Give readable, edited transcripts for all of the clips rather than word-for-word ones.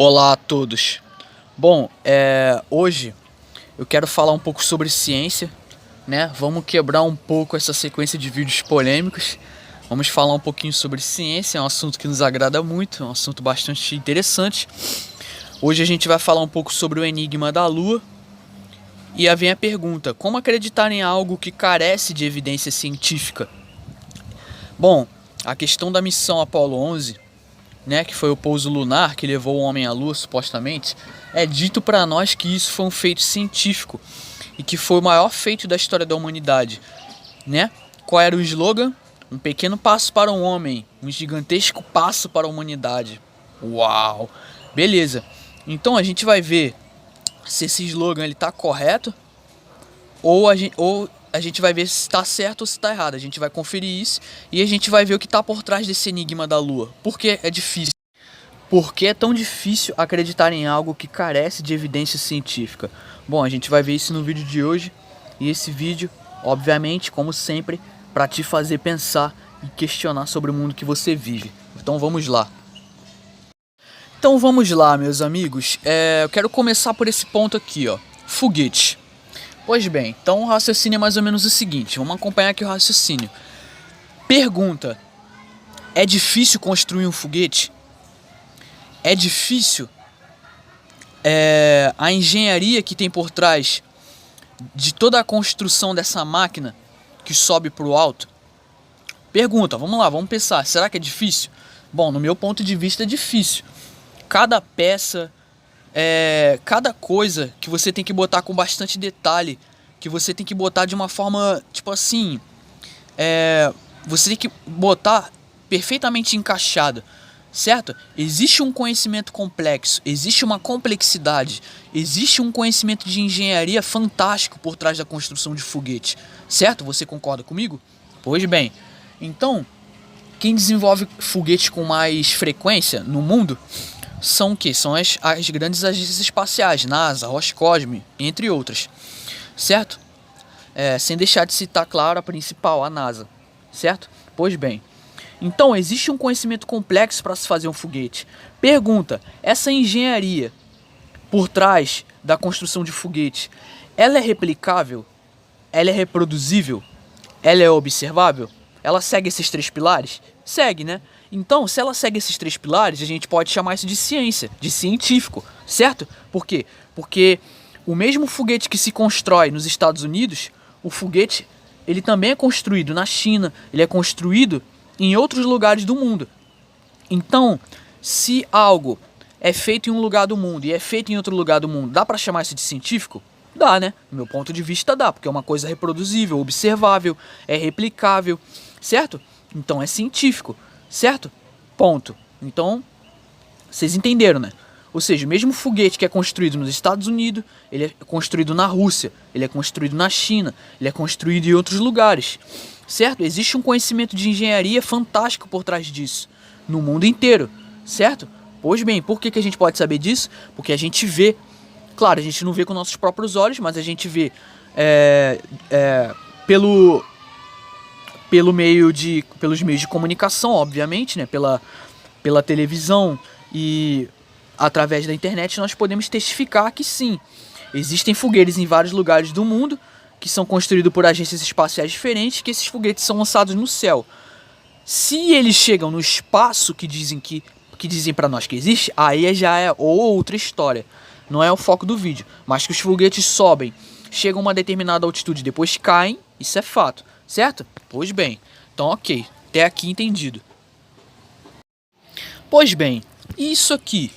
Olá a todos. Bom, hoje eu quero falar um pouco sobre ciência, né? Vamos quebrar um pouco essa sequência de vídeos polêmicos. Vamos falar um pouquinho sobre ciência, é um assunto que nos agrada muito, é um assunto bastante interessante. Hoje a gente vai falar um pouco sobre o enigma da Lua. E aí vem a pergunta: como acreditar em algo que carece de evidência científica? Bom, a questão da missão Apollo 11, né, que foi o pouso lunar que levou o homem à Lua, supostamente, é dito para nós que isso foi um feito científico e que foi o maior feito da história da humanidade, né? Qual era o slogan? Um pequeno passo para o homem, um gigantesco passo para a humanidade. Uau! Beleza. Então a gente vai ver se esse slogan ele tá correto ou a gente vai ver se está certo ou se está errado. A gente vai conferir isso e a gente vai ver o que está por trás desse enigma da Lua. Por que é difícil? Por que é tão difícil acreditar em algo que carece de evidência científica? Bom, a gente vai ver isso no vídeo de hoje. E esse vídeo, obviamente, como sempre, para te fazer pensar e questionar sobre o mundo que você vive. Então vamos lá. Então vamos lá, meus amigos. Eu quero começar por esse ponto aqui, ó. Foguete. Pois bem, então o raciocínio é mais ou menos o seguinte. Vamos acompanhar aqui o raciocínio. Pergunta: é difícil construir um foguete? É difícil a engenharia que tem por trás de toda a construção dessa máquina que sobe para o alto? Pergunta, vamos lá, vamos pensar. Será que é difícil? Bom, no meu ponto de vista é difícil. Cada peça, cada coisa que você tem que botar com bastante detalhe, que você tem que botar de uma forma, tipo assim, você tem que botar perfeitamente encaixada, certo? Existe um conhecimento complexo, existe uma complexidade, existe um conhecimento de engenharia fantástico por trás da construção de foguete, certo? Você concorda comigo? Pois bem, então, quem desenvolve foguetes com mais frequência no mundo são o quê? São as grandes agências espaciais, NASA, Roscosmos, entre outras, certo? Sem deixar de citar, claro, a principal, a NASA, certo? Pois bem, então existe um conhecimento complexo para se fazer um foguete. Pergunta: essa engenharia por trás da construção de foguete, ela é replicável? Ela é reproduzível? Ela é observável? Ela segue esses três pilares? Segue, né? Então, se ela segue esses três pilares, a gente pode chamar isso de ciência, de científico, certo? Por quê? Porque o mesmo foguete que se constrói nos Estados Unidos, o foguete, ele também é construído na China, ele é construído em outros lugares do mundo. Então, se algo é feito em um lugar do mundo e é feito em outro lugar do mundo, dá pra chamar isso de científico? Dá, né? Do meu ponto de vista dá, porque é uma coisa reproduzível, observável, é replicável, certo? Então é científico, certo? Ponto. Então, vocês entenderam, né? Ou seja, o mesmo foguete que é construído nos Estados Unidos, ele é construído na Rússia, ele é construído na China, ele é construído em outros lugares, certo? Existe um conhecimento de engenharia fantástico por trás disso, no mundo inteiro, certo? Pois bem, por que a gente pode saber disso? Porque a gente vê, claro, a gente não vê com nossos próprios olhos, mas a gente vê pelos meios de comunicação, obviamente, né? Pela televisão e através da internet nós podemos testificar que sim, existem foguetes em vários lugares do mundo que são construídos por agências espaciais diferentes, que esses foguetes são lançados no céu. Se eles chegam no espaço que dizem para nós que existe, aí já é outra história. Não é o foco do vídeo, mas que os foguetes sobem, chegam a uma determinada altitude, depois caem, isso é fato, certo? Pois bem, então ok, até aqui entendido. Pois bem, isso aqui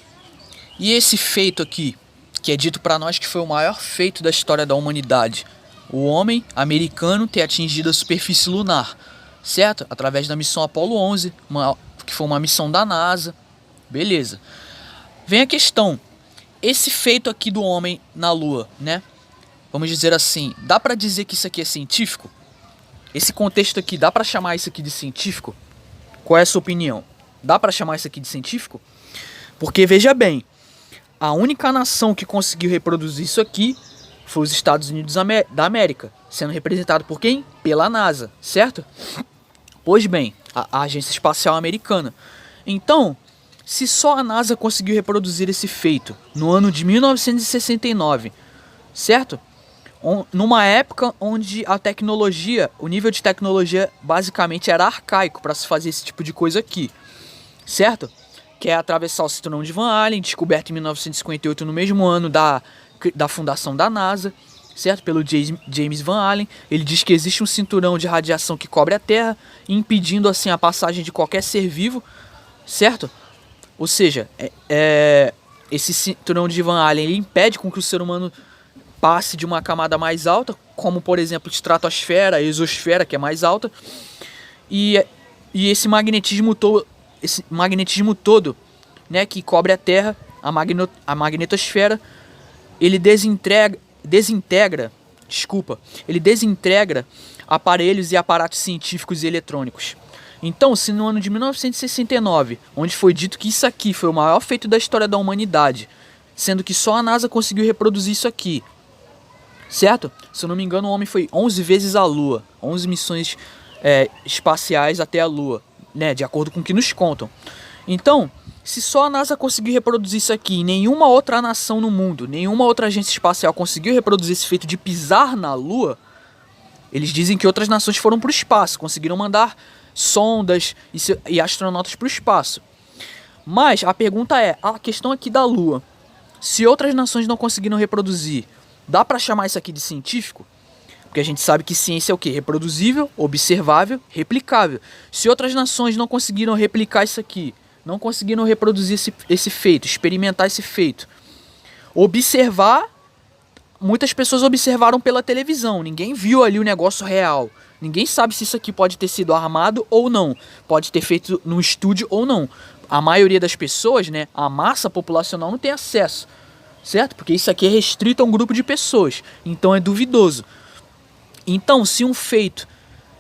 e esse feito aqui, que é dito para nós que foi o maior feito da história da humanidade, o homem americano ter atingido a superfície lunar, certo? Através da missão Apollo 11, que foi uma missão da NASA, beleza. Vem a questão: esse feito aqui do homem na Lua, né? Vamos dizer assim, dá pra dizer que isso aqui é científico? Esse contexto aqui, dá pra chamar isso aqui de científico? Qual é a sua opinião? Dá pra chamar isso aqui de científico? Porque veja bem, a única nação que conseguiu reproduzir isso aqui foi os Estados Unidos da América, sendo representado por quem? Pela NASA, certo? Pois bem, a Agência Espacial Americana. Então, Se só a NASA conseguiu reproduzir esse feito no ano de 1969, certo? Numa época onde a tecnologia, o nível de tecnologia basicamente era arcaico para se fazer esse tipo de coisa aqui, certo? Que é atravessar o cinturão de Van Allen, descoberto em 1958, no mesmo ano da fundação da NASA, certo? Pelo James Van Allen. Ele diz que existe um cinturão de radiação que cobre a Terra, impedindo assim a passagem de qualquer ser vivo, certo? Ou seja, esse cinturão de Van Allen ele impede com que o ser humano passe de uma camada mais alta, como por exemplo estratosfera, exosfera, que é mais alta, e esse magnetismo todo, né, que cobre a Terra, a magnetosfera, ele desintegra aparelhos e aparatos científicos e eletrônicos. Então, se no ano de 1969, onde foi dito que isso aqui foi o maior feito da história da humanidade, sendo que só a NASA conseguiu reproduzir isso aqui, certo? Se eu não me engano, o homem foi 11 vezes à Lua, 11 missões espaciais até a Lua, né, de acordo com o que nos contam. Então, se só a NASA conseguiu reproduzir isso aqui e nenhuma outra nação no mundo, nenhuma outra agência espacial conseguiu reproduzir esse feito de pisar na Lua, eles dizem que outras nações foram para o espaço, conseguiram mandar sondas e astronautas para o espaço. Mas a pergunta é, a questão aqui da Lua, se outras nações não conseguiram reproduzir, dá para chamar isso aqui de científico? Porque a gente sabe que ciência é o quê? Reproduzível, observável, replicável. Se outras nações não conseguiram replicar isso aqui, não conseguiram reproduzir esse feito, experimentar esse feito, observar, muitas pessoas observaram pela televisão, ninguém viu ali o negócio real. Ninguém sabe se isso aqui pode ter sido armado ou não, pode ter feito no estúdio ou não. A maioria das pessoas, né, a massa populacional não tem acesso, certo? Porque isso aqui é restrito a um grupo de pessoas, então é duvidoso. Então, se um feito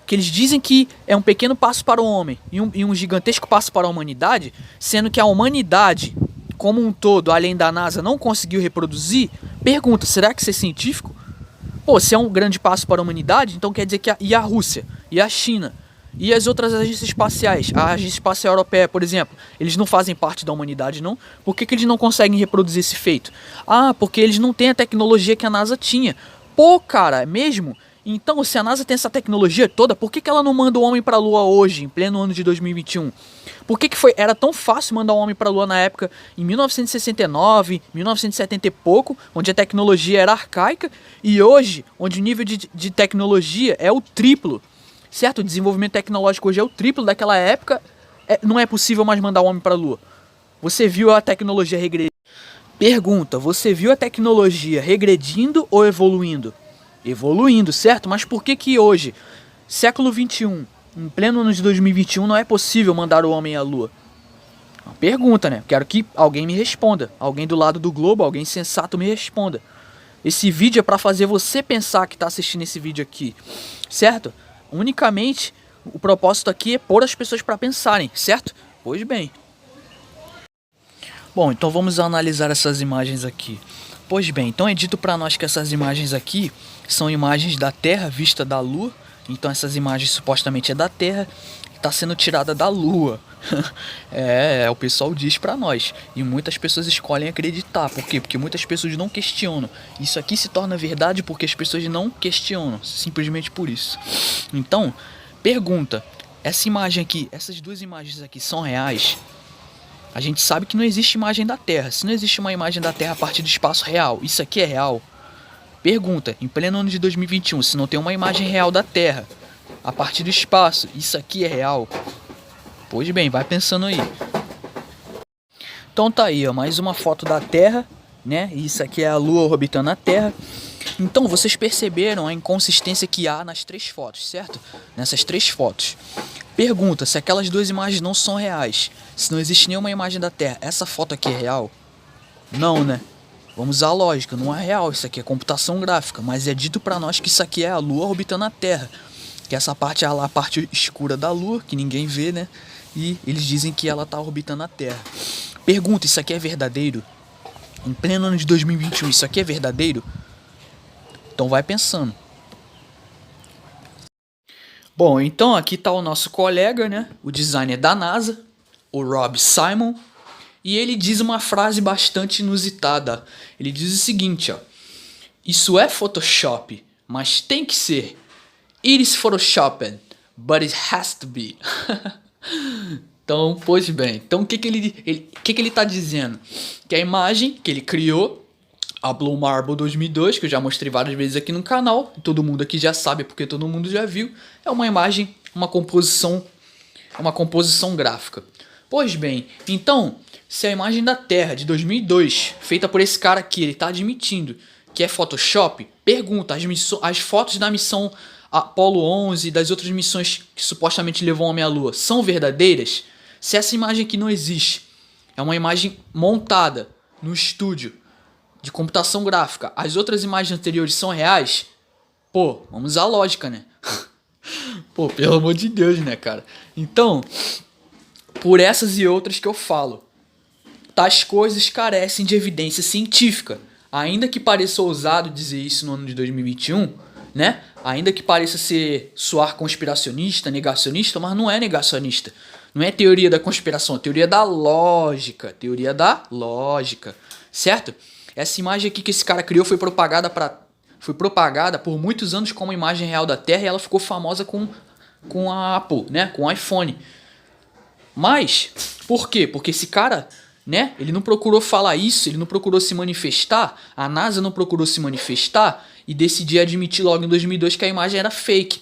que eles dizem que é um pequeno passo para o homem e um gigantesco passo para a humanidade, sendo que a humanidade como um todo, além da NASA, não conseguiu reproduzir, pergunta, será que isso é científico? Pô, se é um grande passo para a humanidade, então quer dizer que e a Rússia, e a China, e as outras agências espaciais, a Agência Espacial Europeia, por exemplo, eles não fazem parte da humanidade, não? Por que eles não conseguem reproduzir esse feito? Ah, porque eles não têm a tecnologia que a NASA tinha. Pô, cara, é mesmo? Então, se a NASA tem essa tecnologia toda, por que ela não manda o homem para a Lua hoje, em pleno ano de 2021? Por que era tão fácil mandar o homem para a Lua na época, em 1969, 1970 e pouco, onde a tecnologia era arcaica, e hoje, onde o nível de tecnologia é o triplo, certo? O desenvolvimento tecnológico hoje é o triplo daquela época, não é possível mais mandar o homem para a Lua. Você viu a tecnologia regredindo? Pergunta, você viu a tecnologia regredindo ou evoluindo? Evoluindo, certo? Mas por que hoje, século 21, em pleno ano de 2021, não é possível mandar o homem à Lua? Uma pergunta, né? Quero que alguém me responda. Alguém do lado do globo, alguém sensato me responda. Esse vídeo é para fazer você pensar que está assistindo esse vídeo aqui, certo? Unicamente, o propósito aqui é pôr as pessoas para pensarem, certo? Pois bem. Bom, então vamos analisar essas imagens aqui. Pois bem, então é dito para nós que essas imagens aqui são imagens da Terra vista da Lua. Então essas imagens supostamente é da Terra, está sendo tirada da Lua. O pessoal diz para nós. E muitas pessoas escolhem acreditar. Por quê? Porque muitas pessoas não questionam. Isso aqui se torna verdade porque as pessoas não questionam. Simplesmente por isso. Então, pergunta. Essa imagem aqui, essas duas imagens aqui são reais? A gente sabe que não existe imagem da Terra. Se não existe uma imagem da Terra a partir do espaço real, isso aqui é real? Pergunta, em pleno ano de 2021, se não tem uma imagem real da Terra a partir do espaço, isso aqui é real? Pois bem, vai pensando aí. Então tá aí, ó, mais uma foto da Terra, né? Isso aqui é a Lua orbitando a Terra. Então vocês perceberam a inconsistência que há nas três fotos, certo? Nessas três fotos. Pergunta, se aquelas duas imagens não são reais, se não existe nenhuma imagem da Terra, essa foto aqui é real? Não, né? Vamos usar a lógica, não é real, isso aqui é computação gráfica, mas é dito pra nós que isso aqui é a Lua orbitando a Terra. Que essa parte é a parte escura da Lua, que ninguém vê, né? E eles dizem que ela tá orbitando a Terra. Pergunta, isso aqui é verdadeiro? Em pleno ano de 2021, isso aqui é verdadeiro? Então vai pensando. Bom, então aqui está o nosso colega, né? O designer da NASA, o Rob Simon. E ele diz uma frase bastante inusitada. Ele diz o seguinte, ó: isso é Photoshop, mas tem que ser. It is photoshopped, but it has to be. Então, pois bem. Então, o que ele tá dizendo? Que a imagem que ele criou, a Blue Marble 2002, que eu já mostrei várias vezes aqui no canal, todo mundo aqui já sabe porque todo mundo já viu, é uma imagem, uma composição gráfica. Pois bem, então, se a imagem da Terra de 2002, feita por esse cara aqui, ele tá admitindo que é Photoshop, pergunta, as fotos da missão Apollo 11 e das outras missões que supostamente levou o homem à Lua são verdadeiras? Se essa imagem aqui não existe, é uma imagem montada no estúdio de computação gráfica, as outras imagens anteriores são reais, pô, vamos usar a lógica, né? Pô, pelo amor de Deus, né, cara? Então, por essas e outras que eu falo, tais coisas carecem de evidência científica. Ainda que pareça ousado dizer isso no ano de 2021, né? Ainda que pareça soar conspiracionista, negacionista, mas não é negacionista. Não é teoria da conspiração, é teoria da lógica. Teoria da lógica, certo? Essa imagem aqui que esse cara criou foi propagada por muitos anos como imagem real da Terra e ela ficou famosa com a Apple, né? Com o iPhone. Mas, por quê? Porque esse cara, né? Ele não procurou falar isso, ele não procurou se manifestar, a NASA não procurou se manifestar e decidiu admitir logo em 2002 que a imagem era fake.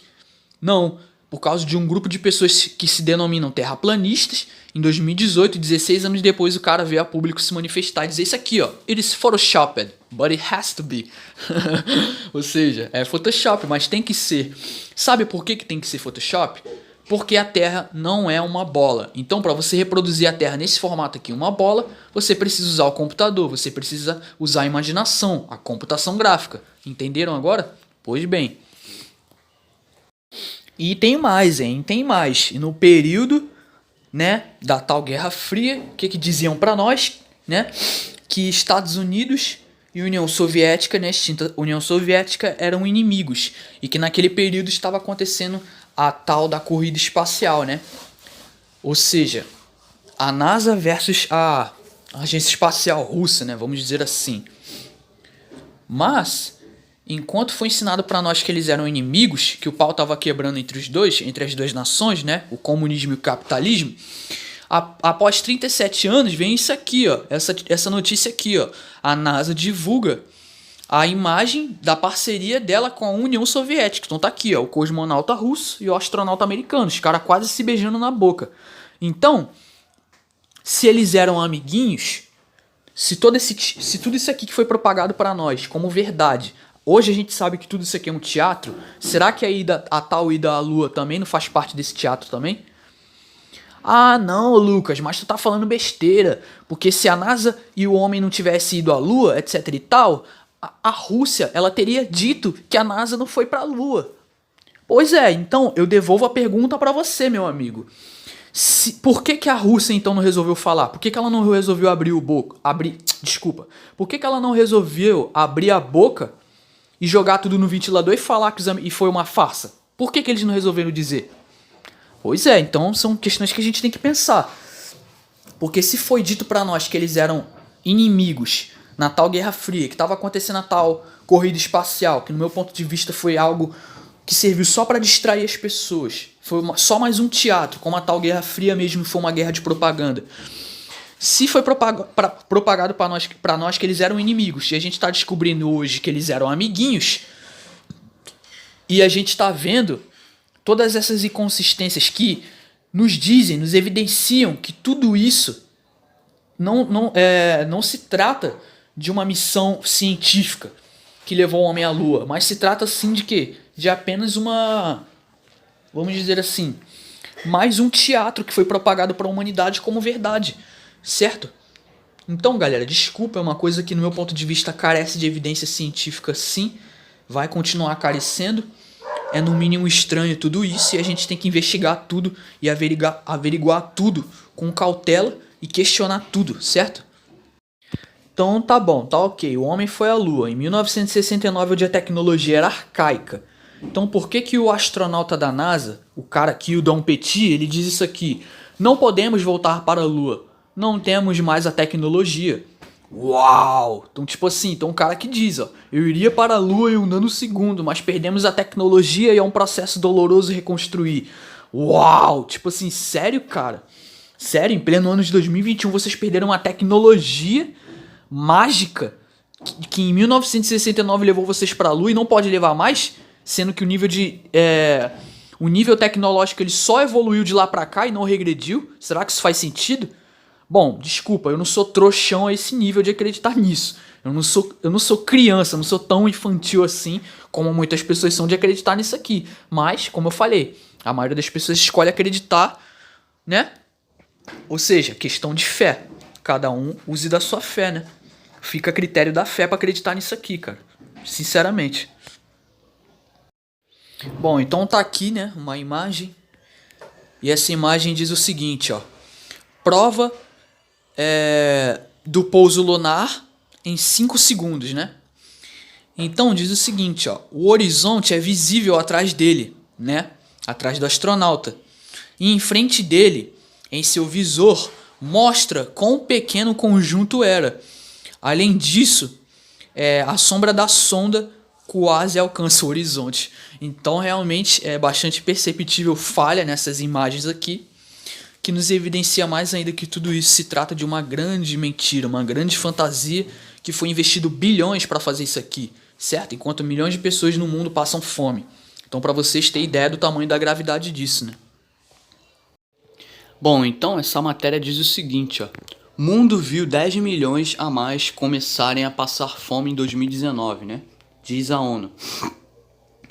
Não, por causa de um grupo de pessoas que se denominam terraplanistas, em 2018, 16 anos depois, o cara veio a público se manifestar e dizer isso aqui, ó: it is photoshopped, but it has to be. Ou seja, é Photoshop, mas tem que ser. Sabe por que tem que ser Photoshop? Porque a Terra não é uma bola. Então, para você reproduzir a Terra nesse formato aqui, uma bola, você precisa usar o computador, você precisa usar a imaginação, a computação gráfica. Entenderam agora? Pois bem. E tem mais, hein? Tem mais. E no período, né, da tal Guerra Fria, o que diziam para nós, né? Que Estados Unidos e União Soviética, né, extinta União Soviética, eram inimigos. E que naquele período estava acontecendo a tal da corrida espacial, né? Ou seja, a NASA versus a Agência Espacial Russa, né? Vamos dizer assim. Mas, enquanto foi ensinado para nós que eles eram inimigos, que o pau estava quebrando entre as duas nações, né? O comunismo e o capitalismo. Após 37 anos, vem isso aqui, ó. Essa notícia aqui, ó. A NASA divulga a imagem da parceria dela com a União Soviética. Então tá aqui, ó, o cosmonauta russo e o astronauta americano, os caras quase se beijando na boca. Então, se eles eram amiguinhos, se tudo isso aqui que foi propagado para nós como verdade, hoje a gente sabe que tudo isso aqui é um teatro, será que a tal ida à Lua também não faz parte desse teatro também? Ah, não, Lucas, mas tu tá falando besteira, porque se a NASA e o homem não tivessem ido à Lua, etc e tal, a Rússia, ela teria dito que a NASA não foi pra Lua. Pois é, então eu devolvo a pergunta pra você, meu amigo. Por que a Rússia então não resolveu falar? Por que ela não resolveu Desculpa. Por que ela não resolveu abrir a boca e jogar tudo no ventilador e falar que foi uma farsa? Por que eles não resolveram dizer? Pois é, então são questões que a gente tem que pensar. Porque se foi dito pra nós que eles eram inimigos na tal Guerra Fria, que estava acontecendo a tal corrida espacial, que no meu ponto de vista foi algo que serviu só para distrair as pessoas, foi só mais um teatro, como a tal Guerra Fria mesmo foi uma guerra de propaganda. Se foi propagado para nós que eles eram inimigos, e a gente está descobrindo hoje que eles eram amiguinhos, e a gente está vendo todas essas inconsistências que nos dizem, nos evidenciam que tudo isso não se trata de uma missão científica que levou o homem à Lua, mas se trata sim de quê? De apenas vamos dizer assim, mais um teatro que foi propagado para a humanidade como verdade, certo? Então, galera, desculpa, é uma coisa que no meu ponto de vista carece de evidência científica, sim, vai continuar carecendo. É no mínimo estranho tudo isso e a gente tem que investigar tudo e averiguar tudo com cautela e questionar tudo, certo? Então tá bom, tá ok, o homem foi à Lua. Em 1969, onde a tecnologia era arcaica. Então por que o astronauta da NASA, o cara aqui, o Dom Petit, ele diz isso aqui: não podemos voltar para a Lua. não temos mais a tecnologia. Uau! Então, tipo assim, então um cara que diz, ó, eu iria para a Lua em um nanosegundo, mas perdemos a tecnologia e é um processo doloroso reconstruir. Uau! Tipo assim, sério, cara? Sério, em pleno ano de 2021 vocês perderam uma tecnologia mágica que em 1969 levou vocês para a Lua e não pode levar mais? Sendo que o nível tecnológico ele só evoluiu de lá pra cá e não regrediu? Será que isso faz sentido? Bom, desculpa, eu não sou trouxão a esse nível de acreditar nisso. Eu não sou criança, eu não sou tão infantil assim como muitas pessoas são de acreditar nisso aqui. Mas, como eu falei, a maioria das pessoas escolhe acreditar, né? Ou seja, questão de fé. Cada um use da sua fé, né? Fica a critério da fé pra acreditar nisso aqui, cara. Sinceramente. Bom, então tá aqui, né, uma imagem. E essa imagem diz o seguinte, ó. Prova do pouso lunar em 5 segundos, né? Então diz o seguinte, ó. O horizonte é visível atrás dele, né? Atrás do astronauta. E em frente dele, em seu visor, mostra quão pequeno o conjunto era. Além disso, a sombra da sonda quase alcança o horizonte. Então realmente é bastante perceptível falha nessas imagens aqui, que nos evidencia mais ainda que tudo isso se trata de uma grande mentira, uma grande fantasia, que foi investido bilhões para fazer isso aqui, certo? Enquanto milhões de pessoas no mundo passam fome. Então para vocês terem ideia do tamanho da gravidade disso, né? Bom, então essa matéria diz o seguinte, ó. Mundo viu 10 milhões a mais começarem a passar fome em 2019, né? Diz a ONU.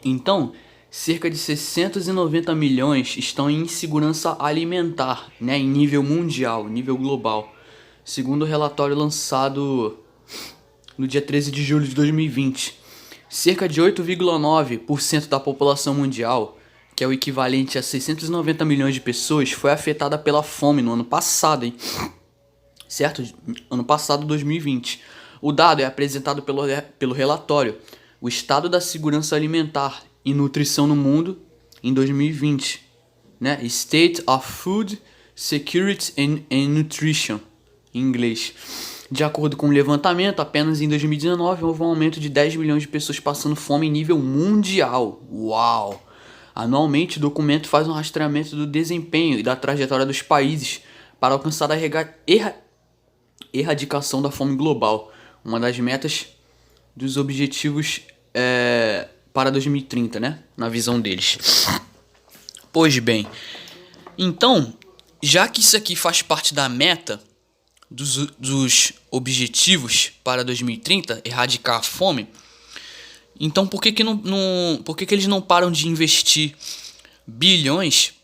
Então, cerca de 690 milhões estão em insegurança alimentar, né, em nível mundial, nível global, segundo o relatório lançado no dia 13 de julho de 2020. Cerca de 8,9% da população mundial, que é o equivalente a 690 milhões de pessoas, foi afetada pela fome no ano passado, hein? Certo? Ano passado, 2020. O dado é apresentado pelo relatório O Estado da Segurança Alimentar e Nutrição no Mundo em 2020, né? State of Food Security and Nutrition, em inglês. De acordo com o levantamento, apenas em 2019 houve um aumento de 10 milhões de pessoas passando fome em nível mundial. Uau! Anualmente, o documento faz um rastreamento do desempenho e da trajetória dos países para alcançar a erradicação da fome global, uma das metas dos objetivos para 2030, né? Na visão deles. Pois bem, então, já que isso aqui faz parte da meta dos objetivos para 2030, erradicar a fome, então por que eles não param de investir bilhões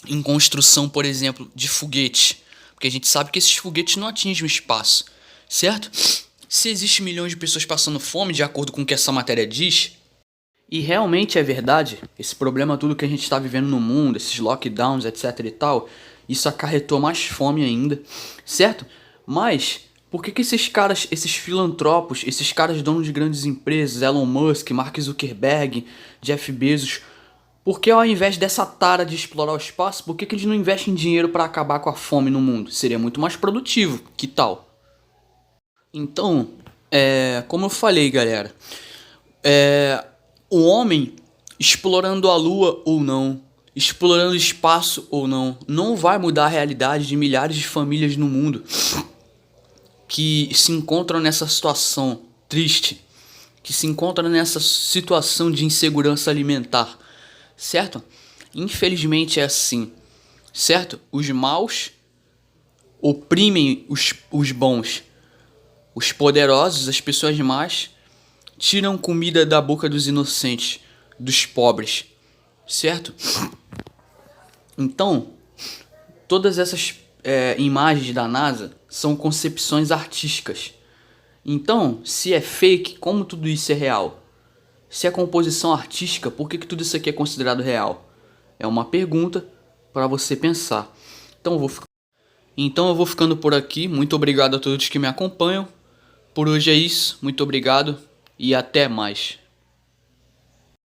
em construção, por exemplo, de foguetes? Porque a gente sabe que esses foguetes não atingem o espaço, certo? Se existe milhões de pessoas passando fome, de acordo com o que essa matéria diz, e realmente é verdade, esse problema tudo que a gente está vivendo no mundo, esses lockdowns, etc e tal, isso acarretou mais fome ainda, certo? Mas por que esses caras, esses filantropos, esses caras donos de grandes empresas, Elon Musk, Mark Zuckerberg, Jeff Bezos, por que ao invés dessa tara de explorar o espaço, por que eles não investem dinheiro para acabar com a fome no mundo? Seria muito mais produtivo, que tal? Então, como eu falei, galera, o homem explorando a lua ou não, explorando o espaço ou não, não vai mudar a realidade de milhares de famílias no mundo que se encontram nessa situação triste, que se encontram nessa situação de insegurança alimentar, certo? Infelizmente é assim, certo? Os maus oprimem os bons, os poderosos, as pessoas más, tiram comida da boca dos inocentes, dos pobres, certo? Então, todas essas imagens da NASA são concepções artísticas. Então, se é fake, como tudo isso é real? Se é composição artística, por que tudo isso aqui é considerado real? É uma pergunta para você pensar. Então eu vou ficando por aqui. Muito obrigado a todos que me acompanham. Por hoje é isso. Muito obrigado e até mais.